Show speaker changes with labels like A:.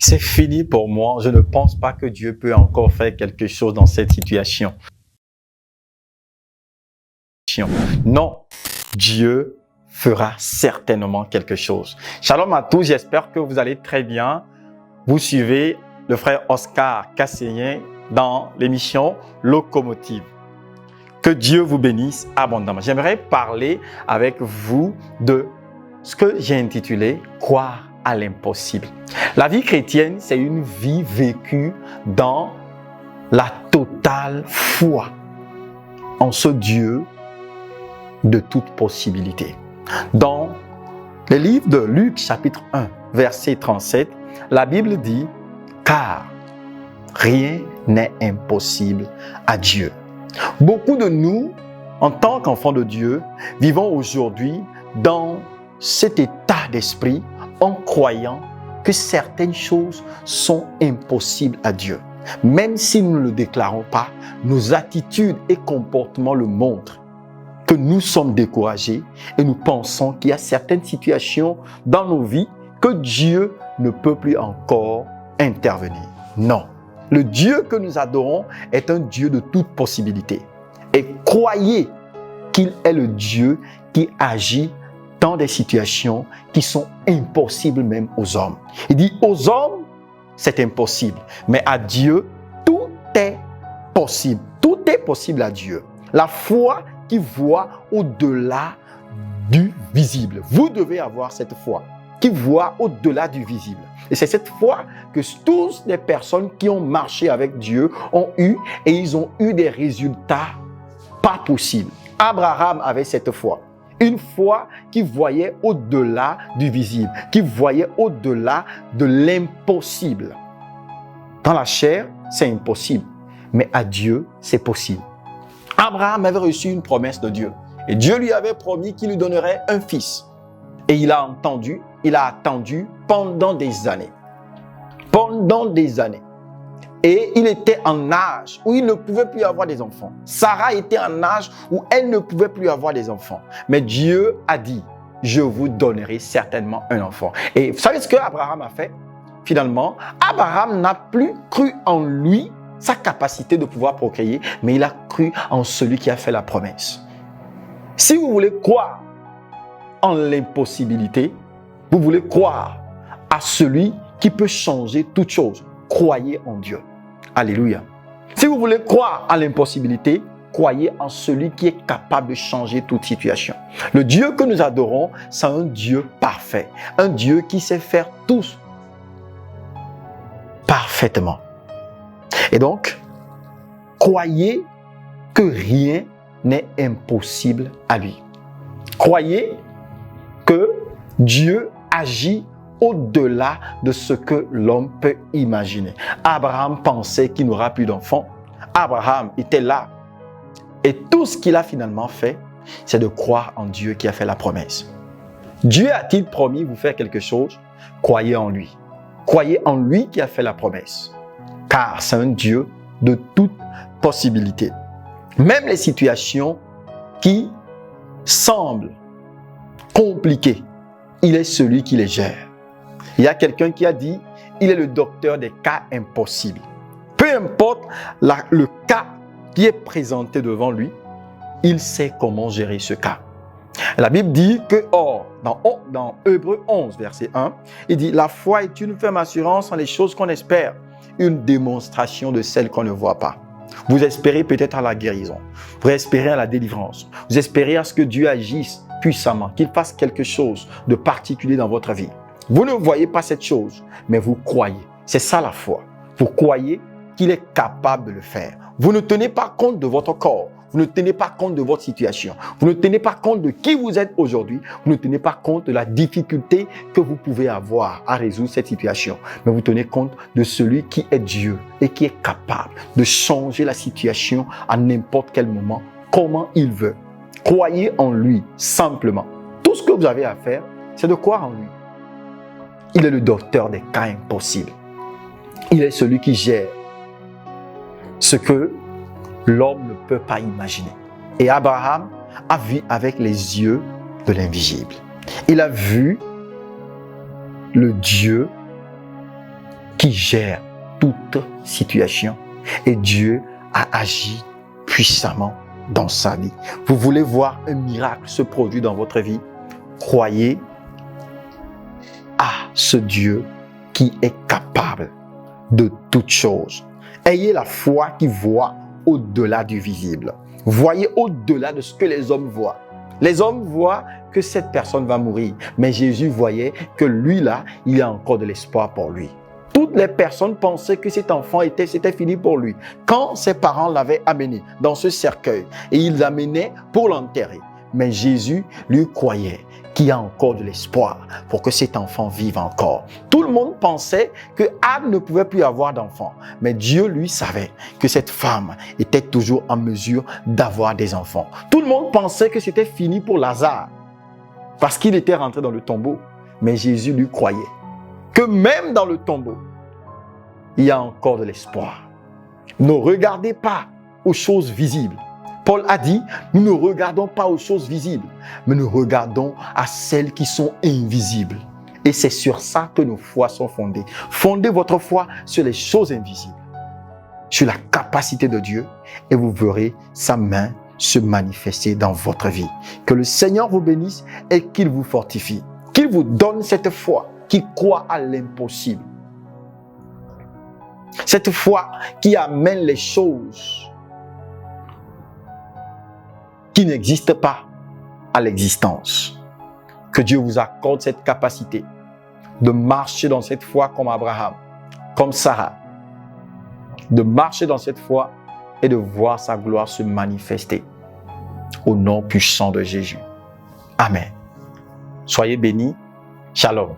A: C'est fini pour moi. Je ne pense pas que Dieu peut encore faire quelque chose dans cette situation. Non, Dieu fera certainement quelque chose. Shalom à tous, j'espère que vous allez très bien. Vous suivez le frère Oscar Kasseyen dans l'émission Locomotive. Que Dieu vous bénisse abondamment. J'aimerais parler avec vous de ce que j'ai intitulé « Croire à l'impossible ». La vie chrétienne, c'est une vie vécue dans la totale foi en ce Dieu de toute possibilité. Dans le livre de Luc, chapitre 1, verset 37, la Bible dit « Car rien n'est impossible à Dieu ». Beaucoup de nous, en tant qu'enfants de Dieu, vivons aujourd'hui dans cet état d'esprit en croyant que certaines choses sont impossibles à Dieu. Même si nous ne le déclarons pas, nos attitudes et comportements le montrent que nous sommes découragés et nous pensons qu'il y a certaines situations dans nos vies que Dieu ne peut plus encore intervenir. Non. Le Dieu que nous adorons est un Dieu de toute possibilité. Et croyez qu'il est le Dieu qui agit dans des situations qui sont impossibles même aux hommes. Il dit aux hommes, c'est impossible. Mais à Dieu, tout est possible. Tout est possible à Dieu. La foi qui voit au-delà du visible. Vous devez avoir cette foi qui voit au-delà du visible. Et c'est cette foi que toutes les personnes qui ont marché avec Dieu ont eu et ils ont eu des résultats pas possibles. Abraham avait cette foi. Une foi qui voyait au-delà du visible, qui voyait au-delà de l'impossible. Dans la chair, c'est impossible, mais à Dieu, c'est possible. Abraham avait reçu une promesse de Dieu et Dieu lui avait promis qu'il lui donnerait un fils. Et il a attendu pendant des années. Pendant des années. Et il était en âge où il ne pouvait plus avoir des enfants. Sarah était en âge où elle ne pouvait plus avoir des enfants. Mais Dieu a dit, je vous donnerai certainement un enfant. Et vous savez ce que Abraham a fait? Finalement, Abraham n'a plus cru en lui, sa capacité de pouvoir procréer, mais il a cru en celui qui a fait la promesse. Si vous voulez croire en l'impossibilité, vous voulez croire à celui qui peut changer toutes choses, croyez en Dieu. Alléluia. Si vous voulez croire à l'impossibilité, croyez en celui qui est capable de changer toute situation. Le Dieu que nous adorons, c'est un Dieu parfait, un Dieu qui sait faire tout parfaitement. Et donc, croyez que rien n'est impossible à lui. Croyez que Dieu agit au-delà de ce que l'homme peut imaginer. Abraham pensait qu'il n'aura plus d'enfants. Abraham était là. Et tout ce qu'il a finalement fait, c'est de croire en Dieu qui a fait la promesse. Dieu a-t-il promis vous faire quelque chose? Croyez en lui. Croyez en lui qui a fait la promesse. Car c'est un Dieu de toute possibilité. Même les situations qui semblent compliquées, il est celui qui les gère. Il y a quelqu'un qui a dit, il est le docteur des cas impossibles. Peu importe le cas qui est présenté devant lui, il sait comment gérer ce cas. La Bible dit que, dans Hébreux 11, verset 1, il dit, la foi est une ferme assurance en les choses qu'on espère, une démonstration de celles qu'on ne voit pas. Vous espérez peut-être à la guérison, vous espérez à la délivrance, vous espérez à ce que Dieu agisse puissamment, qu'il fasse quelque chose de particulier dans votre vie. Vous ne voyez pas cette chose, mais vous croyez. C'est ça la foi. Vous croyez qu'il est capable de le faire. Vous ne tenez pas compte de votre corps. Vous ne tenez pas compte de votre situation. Vous ne tenez pas compte de qui vous êtes aujourd'hui. Vous ne tenez pas compte de la difficulté que vous pouvez avoir à résoudre cette situation. Mais vous tenez compte de celui qui est Dieu et qui est capable de changer la situation à n'importe quel moment, comment il veut. Croyez en lui, simplement. Tout ce que vous avez à faire, c'est de croire en lui. Il est le docteur des cas impossibles. Il est celui qui gère ce que l'homme ne peut pas imaginer. Et Abraham a vu avec les yeux de l'invisible. Il a vu le Dieu qui gère toute situation. Et Dieu a agi puissamment dans sa vie. Vous voulez voir un miracle se produire dans votre vie? Croyez à ce Dieu qui est capable de toutes choses. Ayez la foi qui voit au-delà du visible. Voyez au-delà de ce que les hommes voient. Les hommes voient que cette personne va mourir, mais Jésus voyait que lui là, il y a encore de l'espoir pour lui. Toutes les personnes pensaient que cet enfant c'était fini pour lui. Quand ses parents l'avaient amené dans ce cercueil et ils l'amenaient pour l'enterrer, mais Jésus lui croyait qu'il y a encore de l'espoir pour que cet enfant vive encore. Tout le monde pensait que Anne ne pouvait plus avoir d'enfant, mais Dieu lui savait que cette femme était toujours en mesure d'avoir des enfants. Tout le monde pensait que c'était fini pour Lazare parce qu'il était rentré dans le tombeau, mais Jésus lui croyait que même dans le tombeau, il y a encore de l'espoir. Ne regardez pas aux choses visibles. Paul a dit, nous ne regardons pas aux choses visibles, mais nous regardons à celles qui sont invisibles. Et c'est sur ça que nos foi sont fondées. Fondez votre foi sur les choses invisibles, sur la capacité de Dieu, et vous verrez sa main se manifester dans votre vie. Que le Seigneur vous bénisse et qu'il vous fortifie. Qu'il vous donne cette foi qui croit à l'impossible. Cette foi qui amène les choses qui n'existent pas à l'existence. Que Dieu vous accorde cette capacité de marcher dans cette foi comme Abraham, comme Sarah. De marcher dans cette foi et de voir sa gloire se manifester. Au nom puissant de Jésus. Amen. Soyez bénis. Shalom.